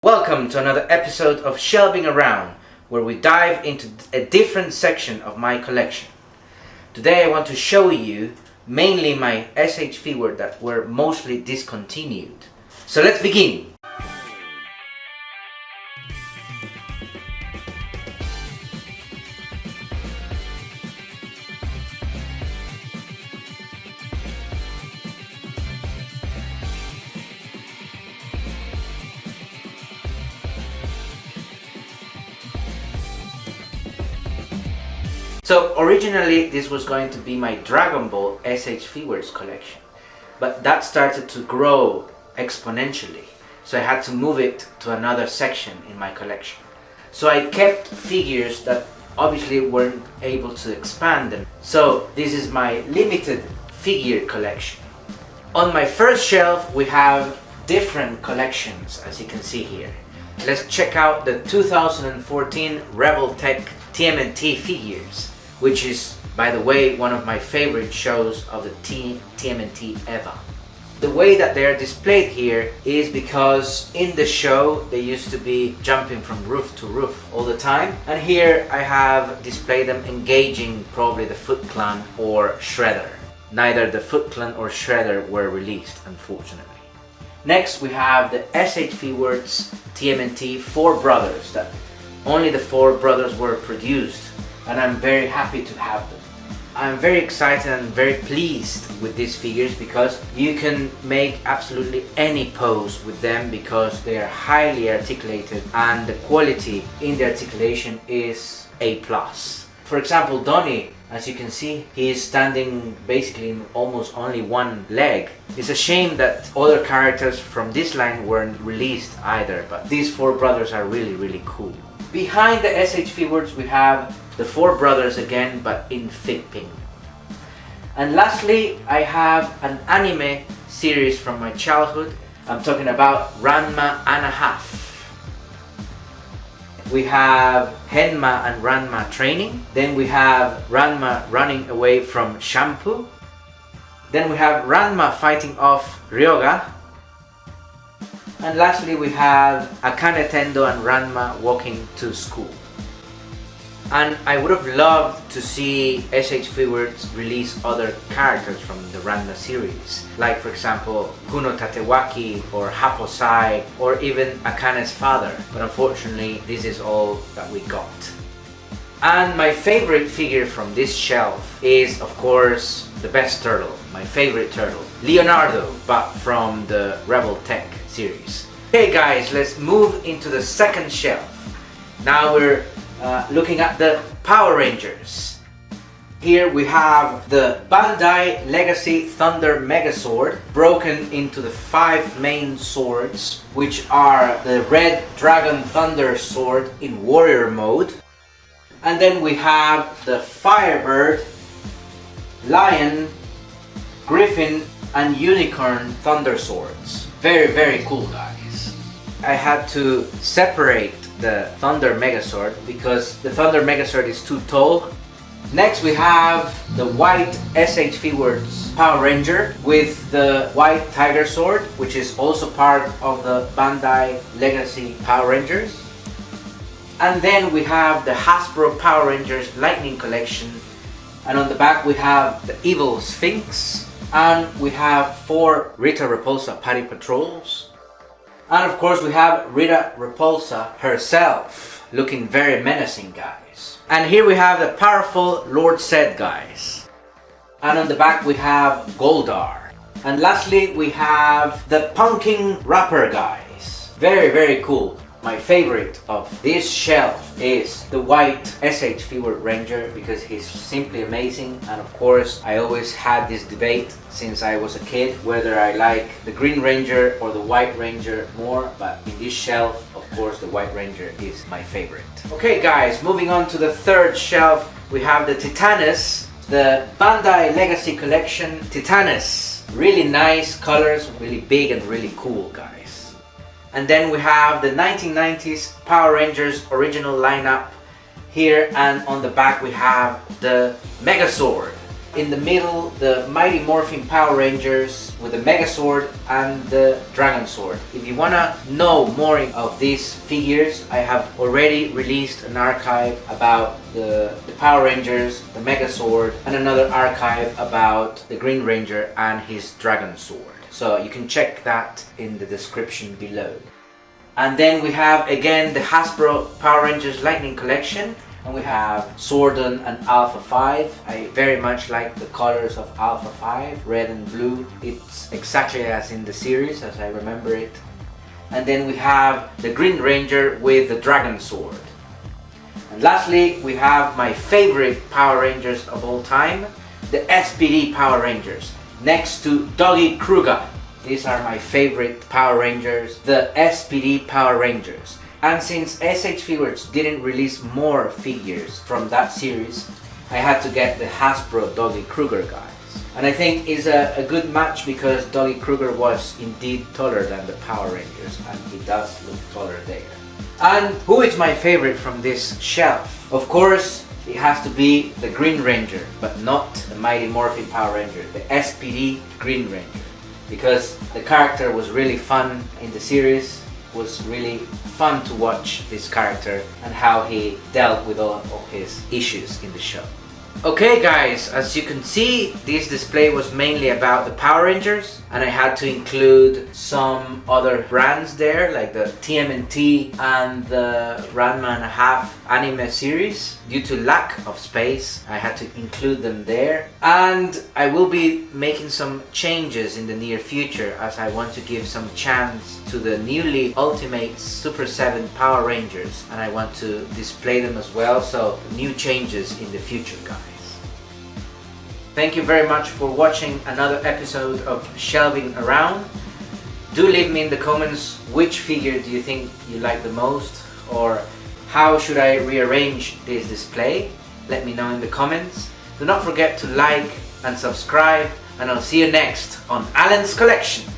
Welcome to another episode of Shelving Around, where we dive into a different section of my collection. Today I want to show you mainly my SH Figuarts that were mostly discontinued. So let's begin! So originally this was going to be my Dragon Ball SH Figuarts collection, but that started to grow exponentially, so I had to move it to another section in my collection. So I kept figures that obviously weren't able to expand them. So this is my limited figure collection. On my first shelf we have different collections, as you can see here. Let's check out the 2014 Revoltech TMNT figures, which is, by the way, one of my favorite shows of the TMNT ever. The way that they are displayed here is because in the show they used to be jumping from roof to roof all the time, and here I have displayed them engaging probably the Foot Clan or Shredder. Neither the Foot Clan or Shredder were released, unfortunately. Next we have the SH Figuarts TMNT 4 brothers, that only the 4 brothers were produced, and I'm very happy to have them. I'm very excited and very pleased with these figures because you can make absolutely any pose with them because they are highly articulated and the quality in the articulation is A+. For example, Donnie, as you can see, he is standing basically in almost only one leg. It's a shame that other characters from this line weren't released either, but these 4 brothers are really cool. Behind the SH Figuarts we have the 4 brothers again, but in fig pink. And lastly, I have an anime series from my childhood. I'm talking about Ranma and a half. We have Henma and Ranma training. Then we have Ranma running away from Shampoo. Then we have Ranma fighting off Ryoga. And lastly we have Akane Tendo and Ranma walking to school. And I would have loved to see SH Figuarts release other characters from the Ranma series, like for example Kuno Tatewaki or Haposai or even Akane's father, but unfortunately this is all that we got. And my favorite figure from this shelf is of course the best turtle, my favorite turtle, Leonardo, but from the Revoltech series. Okay guys, let's move into the second shelf. Now we're looking at the Power Rangers. Here we have the Bandai Legacy Thunder Megazord, broken into the 5 main swords, which are the Red Dragon Thunder Sword in warrior mode. And then we have the Firebird, Lion, Griffin and Unicorn Thunder Swords. Very cool guys. I had to separate the Thunder Megazord because the Thunder Megazord is too tall. Next we have the white SH Figuarts Power Ranger with the white Tiger Sword, which is also part of the Bandai Legacy Power Rangers. And then we have the Hasbro Power Rangers Lightning Collection, and on the back we have the Evil Sphinx, and we have 4 Rita Repulsa Party Patrols. And of course we have Rita Repulsa herself, looking very menacing guys. And here we have the powerful Lord Zed guys. And on the back we have Goldar. And lastly we have the Punking Rapper guys. Very cool. My favorite of this shelf is the white SH Figuart Ranger because he's simply amazing, and of course I always had this debate since I was a kid whether I like the Green Ranger or the White Ranger more, but in this shelf of course the White Ranger is my favorite. Okay guys, moving on to the third shelf we have the Titanus, the Bandai Legacy Collection Titanus. Really nice colors, really big and really cool guys. And then we have the 1990s Power Rangers original lineup here, and on the back we have the Megazord. In the middle, the Mighty Morphin Power Rangers with the Megazord and the Dragon Sword. If you wanna know more of these figures, I have already released an archive about the Power Rangers, the Megazord, and another archive about the Green Ranger and his Dragon Sword. So you can check that in the description below. And then we have again the Hasbro Power Rangers Lightning Collection. And we have Zordon and Alpha 5. I very much like the colors of Alpha 5, red and blue. It's exactly as in the series, as I remember it. And then we have the Green Ranger with the Dragon Sword. And lastly, we have my favorite Power Rangers of all time, the SPD Power Rangers, next to Doggy Kruger. These are my favorite Power Rangers, the SPD Power Rangers. And since SH Figuarts didn't release more figures from that series, I had to get the Hasbro Doggy Kruger guys. And I think it's a good match because Doggy Kruger was indeed taller than the Power Rangers, and he does look taller there. And who is my favorite from this shelf? Of course, it has to be the Green Ranger, but not the Mighty Morphin Power Ranger, the SPD Green Ranger. Because the character was really fun in the series. Was really fun to watch this character and how he dealt with all of his issues in the show. Okay guys, as you can see, this display was mainly about the Power Rangers, and I had to include some other brands there, like the TMNT and the Ranma and a half anime series. Due to lack of space, I had to include them there. And I will be making some changes in the near future, as I want to give some chance to the newly Ultimate Super 7 Power Rangers, and I want to display them as well, so new changes in the future guys. Thank you very much for watching another episode of Shelving Around. Do leave me in the comments which figure do you think you like the most, or how should I rearrange this display. Let me know in the comments. Do not forget to like and subscribe, and I'll see you next on Alan's Collection.